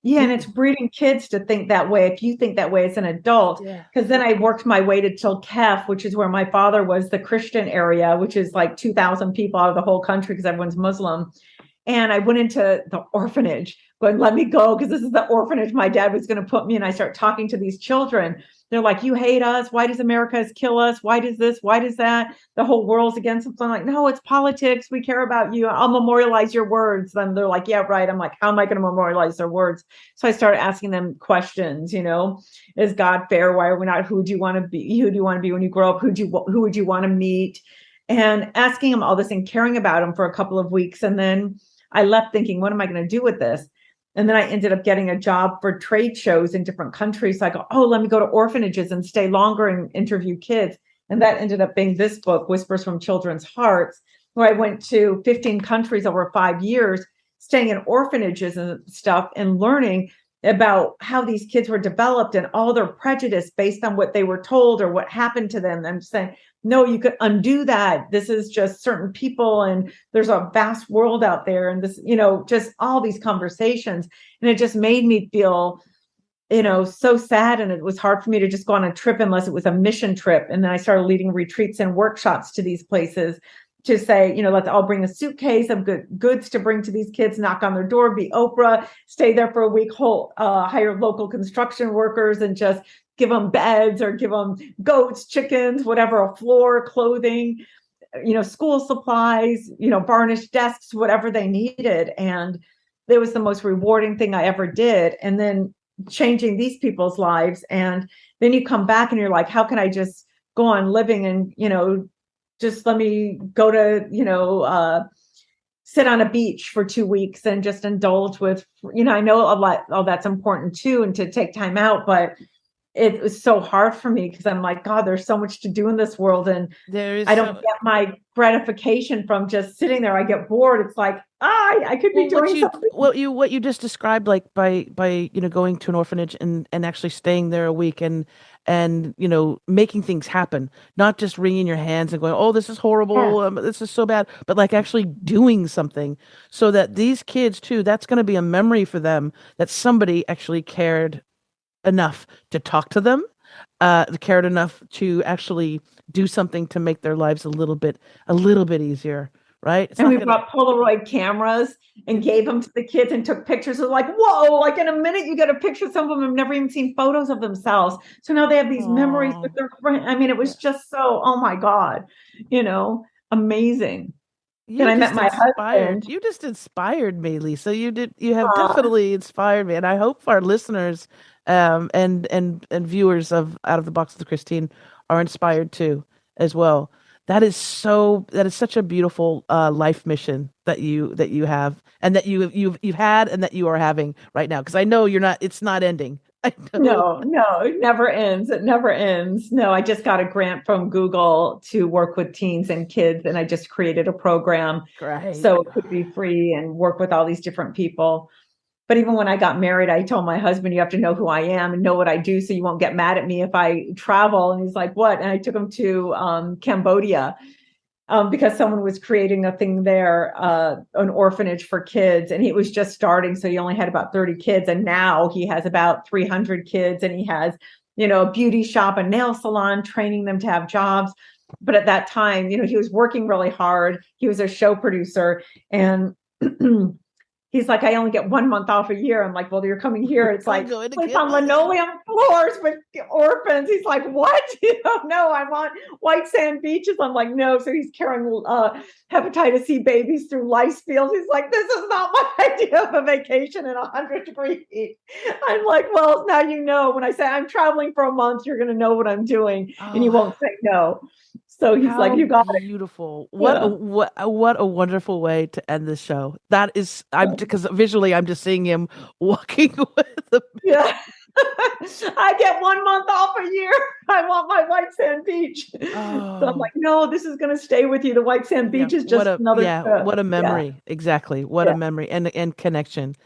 Yeah, and it's breeding kids to think that way. If you think that way as an adult, because then I worked my way to Tilkef, which is where my father was, the Christian area, which is like 2,000 people out of the whole country because everyone's Muslim. And I went into the orphanage, going, let me go, because this is the orphanage my dad was going to put me in. I start talking to these children. They're like, you hate us. Why does America kill us? Why does this? Why does that? The whole world's against us. I'm like, no, it's politics. We care about you. I'll memorialize your words. Then they're like, yeah, right. I'm like, how am I going to memorialize their words? So I started asking them questions, is God fair? Why are we not? Who do you want to be? Who do you want to be when you grow up? Who would you want to meet? And asking them all this and caring about them for a couple of weeks. And then I left thinking, what am I going to do with this? And then I ended up getting a job for trade shows in different countries. So I go, let me go to orphanages and stay longer and interview kids. And that ended up being this book, Whispers from Children's Hearts, where I went to 15 countries over 5 years, staying in orphanages and stuff and learning about how these kids were developed and all their prejudice based on what they were told or what happened to them. I'm saying, no, you could undo that. This is just certain people, and there's a vast world out there, and this, just all these conversations. And it just made me feel, so sad. And it was hard for me to just go on a trip unless it was a mission trip. And then I started leading retreats and workshops to these places to say, let's all bring a suitcase of goods to bring to these kids, knock on their door, be Oprah, stay there for a week, hire local construction workers and just give them beds or give them goats, chickens, whatever, a floor, clothing, school supplies, varnished desks, whatever they needed. And it was the most rewarding thing I ever did. And then changing these people's lives. And then you come back and you're like, how can I just go on living and, just let me go to, sit on a beach for 2 weeks and just indulge with, I know a lot, that's important too, and to take time out, but it was so hard for me because I'm like, God, there's so much to do in this world. And I don't get my gratification from just sitting there. I get bored. It's like, I could be doing something. What you just described, like by going to an orphanage and actually staying there a week and making things happen, not just wringing your hands and going, oh, this is horrible, this is so bad, but like actually doing something so that these kids too, that's going to be a memory for them that somebody actually cared enough to talk to them, cared enough to actually do something to make their lives a little bit easier, right? And we brought Polaroid cameras and gave them to the kids and took pictures of like, whoa, like in a minute you get a picture. Some of them have never even seen photos of themselves. So now they have these memories with their friends. I mean, it was just so, oh my God, amazing. And I met my husband. You just inspired me, Lisa. You have definitely inspired me. And I hope our listeners and viewers of Out of the Box with Christine are inspired too as well. That is such a beautiful life mission that you have, and that you've had, and that you are having right now. Because I know it's not ending. No, it never ends. It never ends. No, I just got a grant from Google to work with teens and kids, and I just created a program. Great. So it could be free and work with all these different people. But even when I got married, I told my husband, you have to know who I am and know what I do so you won't get mad at me if I travel. And he's like, what? And I took him to Cambodia because someone was creating a thing there, an orphanage for kids. And he was just starting. So he only had about 30 kids. And now he has about 300 kids. And he has, a beauty shop, a nail salon, training them to have jobs. But at that time, he was working really hard. He was a show producer. And he's like, I only get 1 month off a year. I'm like, well, you're coming here. It's like, sleep on linoleum floors with orphans. He's like, what? No, I want white sand beaches. I'm like, no. So he's carrying hepatitis C babies through rice fields. He's like, this is not my idea of a vacation in 100-degree heat. I'm like, well, now you know. When I say I'm traveling for a month, you're going to know what I'm doing, and you won't say no. So he's like, you got it. Beautiful. What a wonderful way to end the show. That is, because visually I'm just seeing him walking with the. Yeah. I get 1 month off a year. I want my white sand beach. So I'm like, no, this is going to stay with you. The white sand beach is just another. Yeah. What a memory. Yeah. Exactly. What a memory and connection.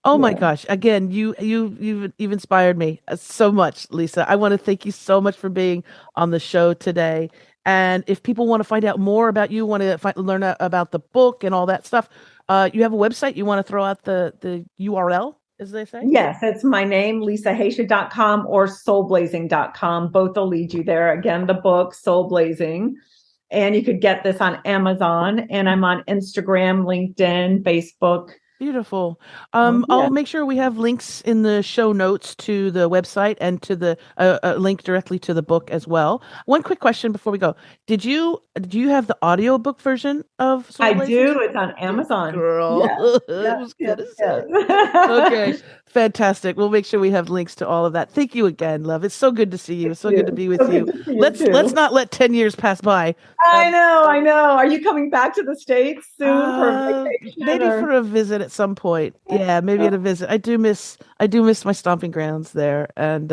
Oh my gosh. Again, you've inspired me so much, Lisa. I want to thank you so much for being on the show today. And if people want to find out more about you, want to learn about the book and all that stuff, you have a website. You want to throw out the URL? as they say? Yes, it's my name, lisahaisha.com or soulblazing.com. Both will lead you there. Again, the book, Soul Blazing. And you could get this on Amazon. And I'm on Instagram, LinkedIn, Facebook. Beautiful. Yeah. I'll make sure we have links in the show notes to the website and to the link directly to the book as well. One quick question before we go. Do you have the audiobook version of Soul I Blazing? do. It's on Amazon. Girl, Yeah. I was gonna say. Okay, fantastic. We'll make sure we have links to all of that. Thank you again, love. It's so good to see you. It's so good to be with So you. good to see you Let's too. not let 10 years pass by. I know. Are you coming back to the States soon for a vacation? Maybe for a visit at some point. Yeah, maybe at a visit. I do miss my stomping grounds there. And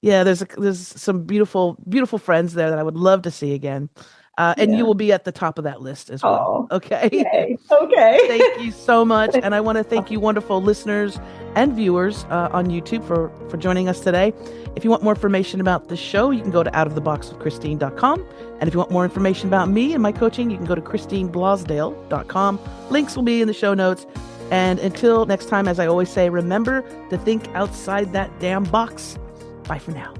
yeah, there's some beautiful friends there that I would love to see again. And you will be at the top of that list as well. Oh, Okay. yay. Okay. Thank you so much. And I want to thank you, wonderful listeners and viewers on YouTube for joining us today. If you want more information about the show, you can go to outoftheboxwithchristine.com. And if you want more information about me and my coaching, you can go to christineblasdale.com. Links will be in the show notes. And until next time, as I always say, remember to think outside that damn box. Bye for now.